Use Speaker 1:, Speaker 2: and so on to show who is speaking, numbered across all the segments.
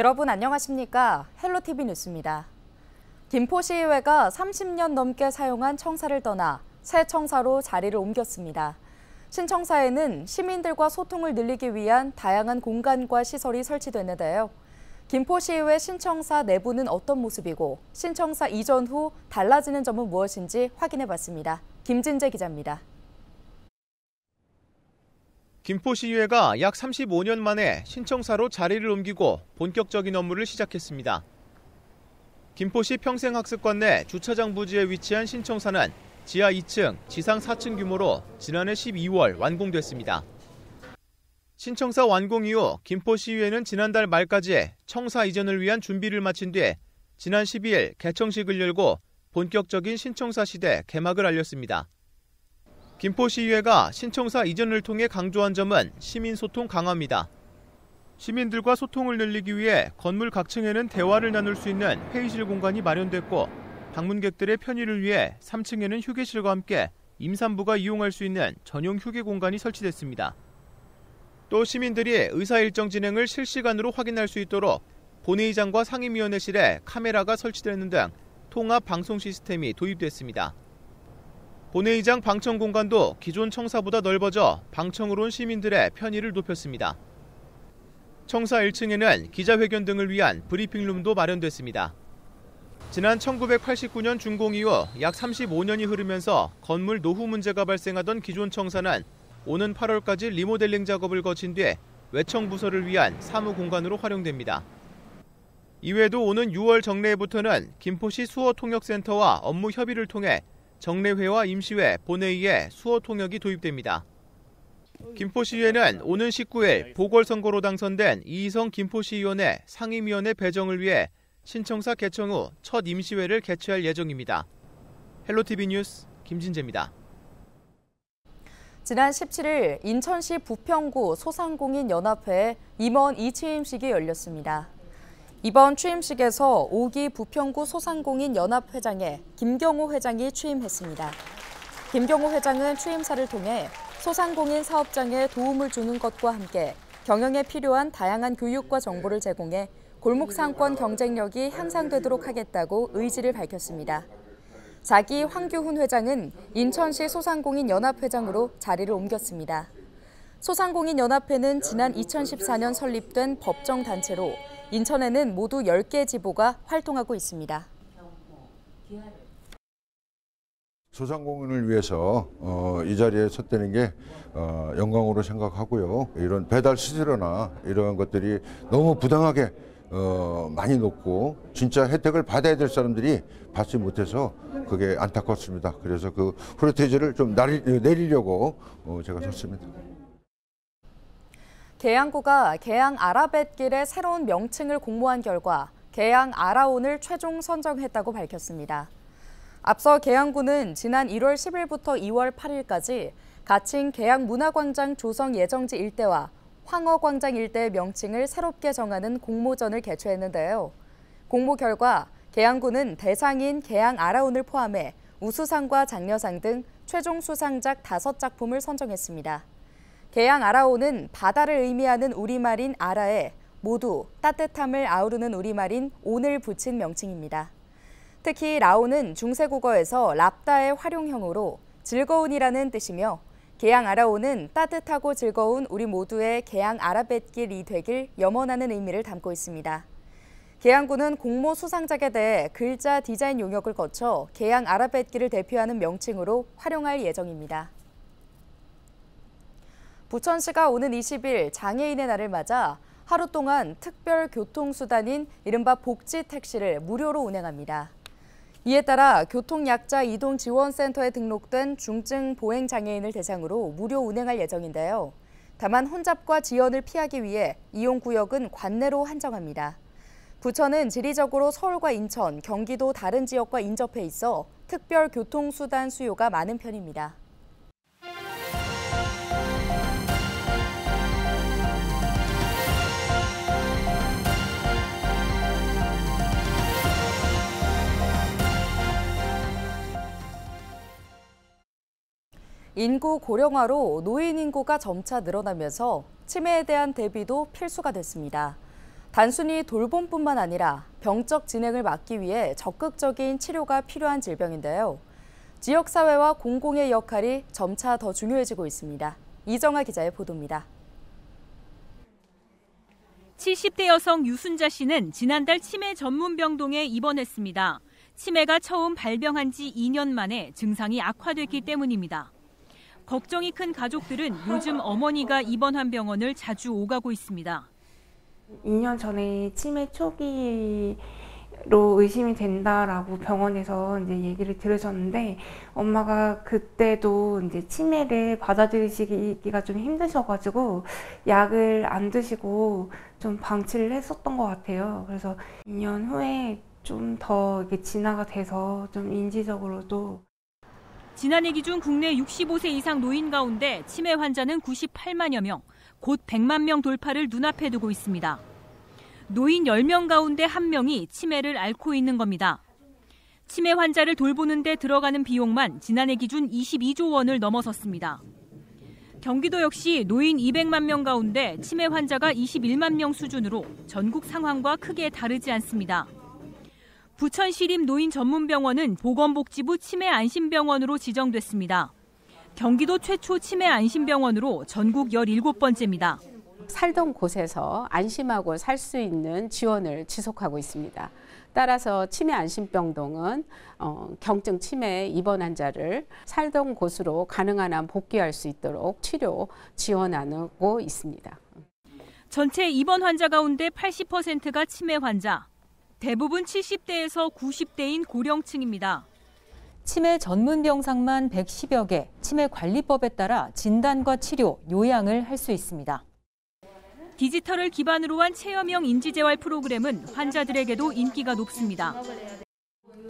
Speaker 1: 여러분 안녕하십니까? 헬로티비 뉴스입니다. 김포시의회가 30년 넘게 사용한 청사를 떠나 새 청사로 자리를 옮겼습니다. 신청사에는 시민들과 소통을 늘리기 위한 다양한 공간과 시설이 설치됐는데요. 김포시의회 신청사 내부는 어떤 모습이고 신청사 이전 후 달라지는 점은 무엇인지 확인해봤습니다. 김진재 기자입니다.
Speaker 2: 김포시의회가 약 35년 만에 신청사로 자리를 옮기고 본격적인 업무를 시작했습니다. 김포시 평생학습관 내 주차장 부지에 위치한 신청사는 지하 2층, 지상 4층 규모로 지난해 12월 완공됐습니다. 신청사 완공 이후 김포시의회는 지난달 말까지 청사 이전을 위한 준비를 마친 뒤 지난 12일 개청식을 열고 본격적인 신청사 시대 개막을 알렸습니다. 김포시의회가 신청사 이전을 통해 강조한 점은 시민소통 강화입니다. 시민들과 소통을 늘리기 위해 건물 각 층에는 대화를 나눌 수 있는 회의실 공간이 마련됐고 방문객들의 편의를 위해 3층에는 휴게실과 함께 임산부가 이용할 수 있는 전용 휴게 공간이 설치됐습니다. 또 시민들이 의사 일정 진행을 실시간으로 확인할 수 있도록 본회의장과 상임위원회실에 카메라가 설치되는 등 통합 방송 시스템이 도입됐습니다. 본회의장 방청 공간도 기존 청사보다 넓어져 방청으로 온 시민들의 편의를 높였습니다. 청사 1층에는 기자회견 등을 위한 브리핑룸도 마련됐습니다. 지난 1989년 준공 이후 약 35년이 흐르면서 건물 노후 문제가 발생하던 기존 청사는 오는 8월까지 리모델링 작업을 거친 뒤 외청 부서를 위한 사무 공간으로 활용됩니다. 이외에도 오는 6월 정례회부터는 김포시 수어통역센터와 업무 협의를 통해 정례회와 임시회, 본회의에 수어 통역이 도입됩니다. 김포시의회는 오는 19일 보궐선거로 당선된 이희성 김포시의원의 상임위원회 배정을 위해 신청사 개청 후 첫 임시회를 개최할 예정입니다. 헬로티비 뉴스 김진재입니다.
Speaker 1: 지난 17일 인천시 부평구 소상공인연합회의 임원 2취임식이 열렸습니다. 이번 취임식에서 5기 부평구 소상공인연합회장에 김경호 회장이 취임했습니다. 김경호 회장은 취임사를 통해 소상공인 사업장에 도움을 주는 것과 함께 경영에 필요한 다양한 교육과 정보를 제공해 골목 상권 경쟁력이 향상되도록 하겠다고 의지를 밝혔습니다. 4기 황규훈 회장은 인천시 소상공인연합회장으로 자리를 옮겼습니다. 소상공인연합회는 지난 2014년 설립된 법정단체로 인천에는 모두 10개 지부가 활동하고 있습니다.
Speaker 3: 소상공인을 위해서 이 자리에 섰다는 게 영광으로 생각하고요. 이런 배달 수수료나 이런 것들이 너무 부당하게 많이 높고 진짜 혜택을 받아야 될 사람들이 받지 못해서 그게 안타깝습니다. 그래서 그 프로테이지를 좀 내리려고 제가 섰습니다.
Speaker 1: 계양구가 계양 아라뱃길의 새로운 명칭을 공모한 결과 계양 아라온을 최종 선정했다고 밝혔습니다. 앞서 계양구는 지난 1월 10일부터 2월 8일까지 가칭 계양문화광장 조성 예정지 일대와 황허광장 일대의 명칭을 새롭게 정하는 공모전을 개최했는데요. 공모 결과 계양구는 대상인 계양 아라온을 포함해 우수상과 장려상 등 최종 수상작 5작품을 선정했습니다. 계양 아라온은 바다를 의미하는 우리말인 아라에 모두 따뜻함을 아우르는 우리말인 온을 붙인 명칭입니다. 특히 라온은 중세국어에서 랍다의 활용형으로 즐거운이라는 뜻이며 계양 아라온은 따뜻하고 즐거운 우리 모두의 계양 아라뱃길이 되길 염원하는 의미를 담고 있습니다. 계양구는 공모 수상작에 대해 글자 디자인 용역을 거쳐 계양 아라뱃길을 대표하는 명칭으로 활용할 예정입니다. 부천시가 오는 20일 장애인의 날을 맞아 하루 동안 특별 교통수단인 이른바 복지 택시를 무료로 운행합니다. 이에 따라 교통약자 이동지원센터에 등록된 중증 보행장애인을 대상으로 무료 운행할 예정인데요. 다만 혼잡과 지연을 피하기 위해 이용구역은 관내로 한정합니다. 부천은 지리적으로 서울과 인천, 경기도 다른 지역과 인접해 있어 특별 교통수단 수요가 많은 편입니다. 인구 고령화로 노인 인구가 점차 늘어나면서 치매에 대한 대비도 필수가 됐습니다. 단순히 돌봄뿐만 아니라 병적 진행을 막기 위해 적극적인 치료가 필요한 질병인데요. 지역사회와 공공의 역할이 점차 더 중요해지고 있습니다. 이정아 기자의 보도입니다.
Speaker 4: 70대 여성 유순자 씨는 지난달 치매 전문 병동에 입원했습니다. 치매가 처음 발병한 지 2년 만에 증상이 악화됐기 때문입니다. 걱정이 큰 가족들은 요즘 어머니가 입원한 병원을 자주 오가고 있습니다.
Speaker 5: 2년 전에 치매 초기로 의심이 된다라고 병원에서 이제 얘기를 들으셨는데 엄마가 그때도 이제 치매를 받아들이시기가 좀 힘드셔가지고 약을 안 드시고 좀 방치를 했었던 것 같아요. 그래서 2년 후에 좀 더 진화가 돼서 좀 인지적으로도.
Speaker 4: 지난해 기준 국내 65세 이상 노인 가운데 치매 환자는 98만여 명, 곧 100만 명 돌파를 눈앞에 두고 있습니다. 노인 10명 가운데 1명이 치매를 앓고 있는 겁니다. 치매 환자를 돌보는 데 들어가는 비용만 지난해 기준 22조 원을 넘어섰습니다. 경기도 역시 노인 200만 명 가운데 치매 환자가 21만 명 수준으로 전국 상황과 크게 다르지 않습니다. 부천 시립 노인 전문병원은 보건복지부 치매 안심병원으로 지정됐습니다. 경기도 최초 치매 안심병원으로 전국 17번째입니다.
Speaker 6: 살던 곳에서 안심하고 살 수 있는 지원을 지속하고 있습니다. 따라서 치매 안심병동은 경증 치매 입원 환자를 살던 곳으로 가능한 한 복귀할 수 있도록 치료 지원하고 있습니다.
Speaker 4: 전체 입원 환자 가운데 80%가 치매 환자, 대부분 70대에서 90대인 고령층입니다.
Speaker 7: 치매 전문 병상만 110여 개, 치매관리법에 따라 진단과 치료, 요양을 할 수 있습니다.
Speaker 4: 디지털을 기반으로 한 체험형 인지재활 프로그램은 환자들에게도 인기가 높습니다.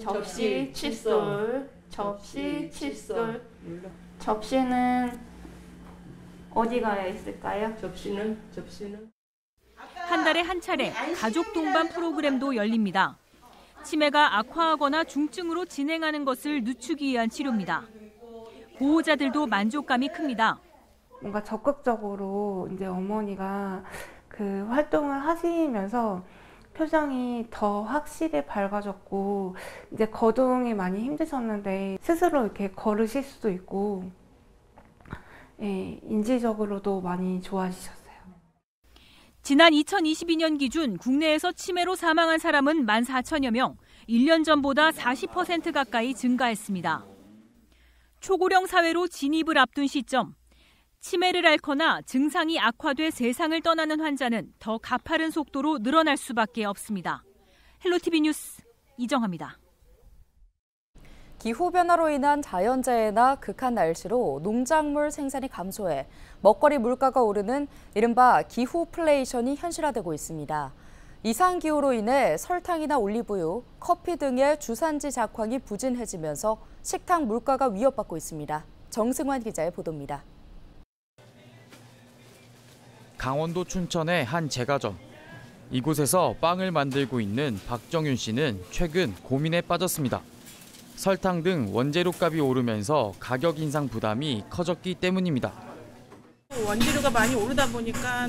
Speaker 5: 접시, 칫솔, 접시, 칫솔. 접시는 어디가 있을까요?
Speaker 8: 접시는
Speaker 4: 한 달에 한 차례 가족 동반 프로그램도 열립니다. 치매가 악화하거나 중증으로 진행하는 것을 늦추기 위한 치료입니다. 보호자들도 만족감이 큽니다.
Speaker 5: 뭔가 적극적으로 이제 어머니가 그 활동을 하시면서 표정이 더 확실히 밝아졌고 이제 거동이 많이 힘드셨는데 스스로 이렇게 걸으실 수도 있고 인지적으로도 많이 좋아지셨어요.
Speaker 4: 지난 2022년 기준 국내에서 치매로 사망한 사람은 14,000여 명, 1년 전보다 40% 가까이 증가했습니다. 초고령 사회로 진입을 앞둔 시점, 치매를 앓거나 증상이 악화돼 세상을 떠나는 환자는 더 가파른 속도로 늘어날 수밖에 없습니다. 헬로티비 뉴스 이정아입니다.
Speaker 1: 기후변화로 인한 자연재해나 극한 날씨로 농작물 생산이 감소해 먹거리 물가가 오르는 이른바 기후플레이션이 현실화되고 있습니다. 이상기후로 인해 설탕이나 올리브유, 커피 등의 주산지 작황이 부진해지면서 식탁 물가가 위협받고 있습니다. 정승환 기자의 보도입니다.
Speaker 9: 강원도 춘천의 한 제과점. 이곳에서 빵을 만들고 있는 박정윤 씨는 최근 고민에 빠졌습니다. 설탕 등 원재료값이 오르면서 가격 인상 부담이 커졌기 때문입니다.
Speaker 8: 원재료가 많이 오르다 보니까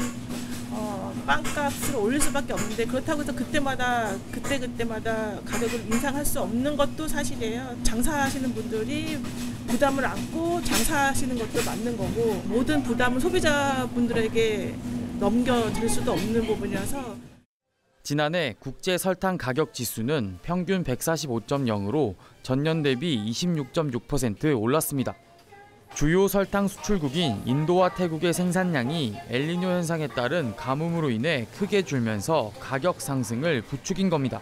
Speaker 8: 빵값을 올릴 수밖에 없는데 그렇다고 해서 그때마다 가격을 인상할 수 없는 것도 사실이에요. 장사하시는 분들이 부담을 안고 장사하시는 것도 맞는 거고 모든 부담은 소비자분들에게 넘겨드릴 수도 없는 부분이라서.
Speaker 9: 지난해 국제 설탕 가격 지수는 평균 145.0으로 전년 대비 26.6% 올랐습니다. 주요 설탕 수출국인 인도와 태국의 생산량이 엘니뇨 현상에 따른 가뭄으로 인해 크게 줄면서 가격 상승을 부추긴 겁니다.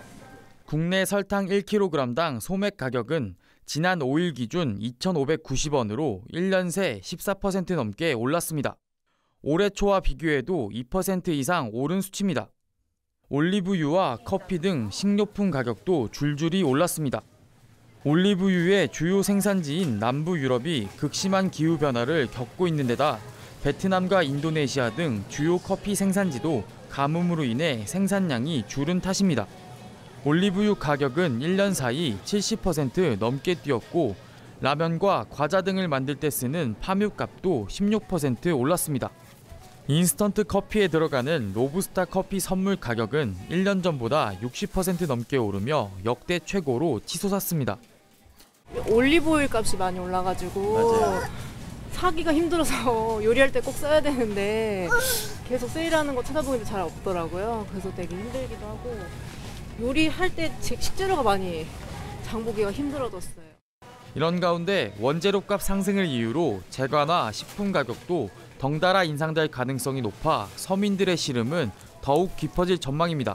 Speaker 9: 국내 설탕 1kg당 소맥 가격은 지난 5일 기준 2,590원으로 1년 새 14% 넘게 올랐습니다. 올해 초와 비교해도 2% 이상 오른 수치입니다. 올리브유와 커피 등 식료품 가격도 줄줄이 올랐습니다. 올리브유의 주요 생산지인 남부 유럽이 극심한 기후변화를 겪고 있는 데다 베트남과 인도네시아 등 주요 커피 생산지도 가뭄으로 인해 생산량이 줄은 탓입니다. 올리브유 가격은 1년 사이 70% 넘게 뛰었고 라면과 과자 등을 만들 때 쓰는 파묘값도 16% 올랐습니다. 인스턴트 커피에 들어가는 로부스타 커피 선물 가격은 1년 전보다 60% 넘게 오르며 역대 최고로 치솟았습니다.
Speaker 10: 올리브오일 값이 많이 올라가지고 사기가 힘들어서 요리할 때 꼭 써야 되는데 계속 세일하는 거 찾아보는데 잘 없더라고요. 그래서 되게 힘들기도 하고 요리할 때 식재료가 많이 장보기가 힘들어졌어요.
Speaker 9: 이런 가운데 원재료값 상승을 이유로 제과나 식품 가격도 덩달아 인상될 가능성이 높아 서민들의 시름은 더욱 깊어질 전망입니다.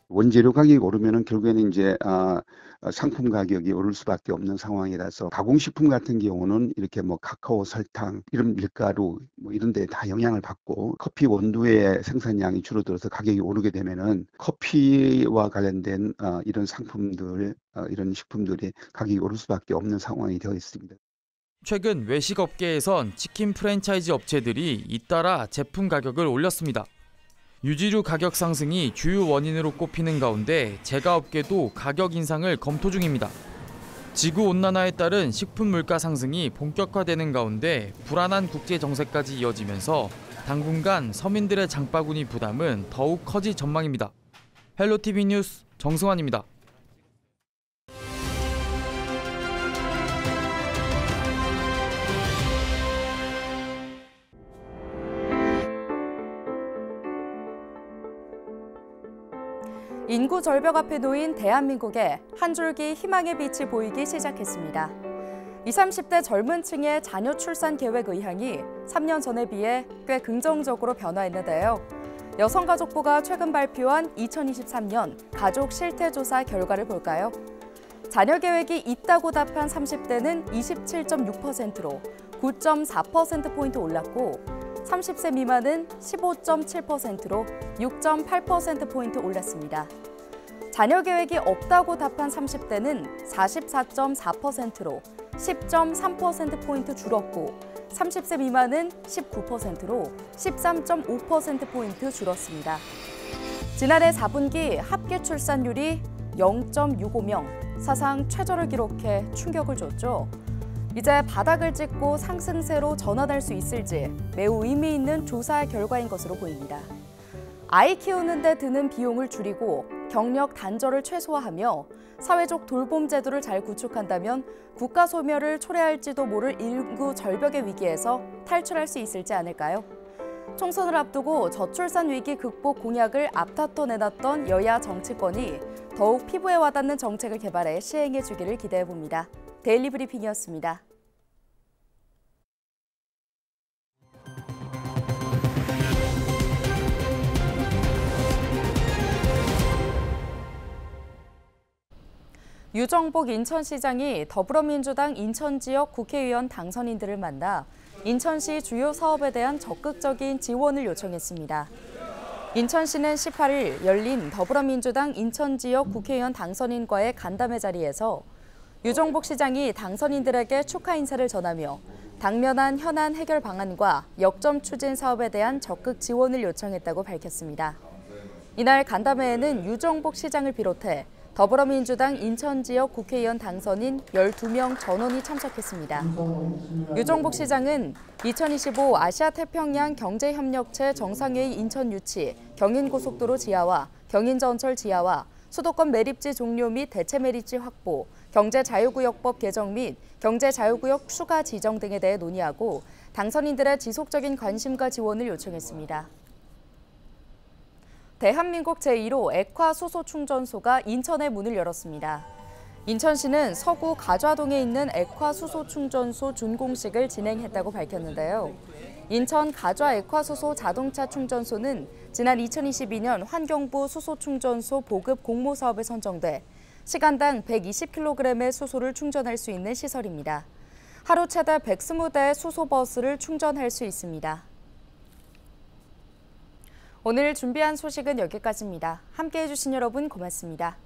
Speaker 11: 원재료 가격이 오르면은 결국에는 이제 상품 가격이 오를 수밖에 없는 상황이라서 가공식품 같은 경우는 이렇게 뭐 카카오, 설탕, 이런 밀가루 뭐 이런 데 다 영향을 받고 커피 원두의 생산량이 줄어들어서 가격이 오르게 되면은 커피와 관련된 이런 상품들, 이런 식품들이 가격이 오를 수밖에 없는 상황이 되어 있습니다.
Speaker 9: 최근 외식업계에선 치킨 프랜차이즈 업체들이 잇따라 제품 가격을 올렸습니다. 유지류 가격 상승이 주요 원인으로 꼽히는 가운데 제과업계도 가격 인상을 검토 중입니다. 지구온난화에 따른 식품 물가 상승이 본격화되는 가운데 불안한 국제 정세까지 이어지면서 당분간 서민들의 장바구니 부담은 더욱 커질 전망입니다. 헬로티비 뉴스 정승환입니다.
Speaker 1: 인구 절벽 앞에 놓인 대한민국에 한 줄기 희망의 빛이 보이기 시작했습니다. 20, 30대 젊은 층의 자녀 출산 계획 의향이 3년 전에 비해 꽤 긍정적으로 변화했는데요. 여성가족부가 최근 발표한 2023년 가족 실태조사 결과를 볼까요? 자녀 계획이 있다고 답한 30대는 27.6%로 9.4%포인트 올랐고 30세 미만은 15.7%로 6.8%포인트 올랐습니다. 자녀 계획이 없다고 답한 30대는 44.4%로 10.3%포인트 줄었고 30세 미만은 19%로 13.5%포인트 줄었습니다. 지난해 4분기 합계 출산율이 0.65명, 사상 최저를 기록해 충격을 줬죠. 이제 바닥을 찍고 상승세로 전환할 수 있을지 매우 의미 있는 조사 결과인 것으로 보입니다. 아이 키우는 데 드는 비용을 줄이고 경력 단절을 최소화하며 사회적 돌봄 제도를 잘 구축한다면 국가 소멸을 초래할지도 모를 인구 절벽의 위기에서 탈출할 수 있을지 않을까요? 총선을 앞두고 저출산 위기 극복 공약을 앞다퉈 내놨던 여야 정치권이 더욱 피부에 와닿는 정책을 개발해 시행해 주기를 기대해 봅니다. 데일리 브리핑이었습니다. 유정복 인천시장이 더불어민주당 인천지역 국회의원 당선인들을 만나 인천시 주요 사업에 대한 적극적인 지원을 요청했습니다. 인천시는 18일 열린 더불어민주당 인천지역 국회의원 당선인과의 간담회 자리에서 유정복 시장이 당선인들에게 축하 인사를 전하며 당면한 현안 해결 방안과 역점 추진 사업에 대한 적극 지원을 요청했다고 밝혔습니다. 이날 간담회에는 유정복 시장을 비롯해 더불어민주당 인천지역 국회의원 당선인 12명 전원이 참석했습니다. 유정복 시장은 2025 아시아태평양 경제협력체 정상회의 인천 유치, 경인고속도로 지하화, 경인전철 지하화, 수도권 매립지 종료 및 대체 매립지 확보, 경제자유구역법 개정 및 경제자유구역 추가 지정 등에 대해 논의하고 당선인들의 지속적인 관심과 지원을 요청했습니다. 대한민국 제1호 액화수소충전소가 인천에 문을 열었습니다. 인천시는 서구 가좌동에 있는 액화수소충전소 준공식을 진행했다고 밝혔는데요. 인천 가좌 액화수소 자동차 충전소는 지난 2022년 환경부 수소충전소 보급 공모 사업에 선정돼 시간당 120kg의 수소를 충전할 수 있는 시설입니다. 하루 최대 120대의 수소버스를 충전할 수 있습니다. 오늘 준비한 소식은 여기까지입니다. 함께해 주신 여러분 고맙습니다.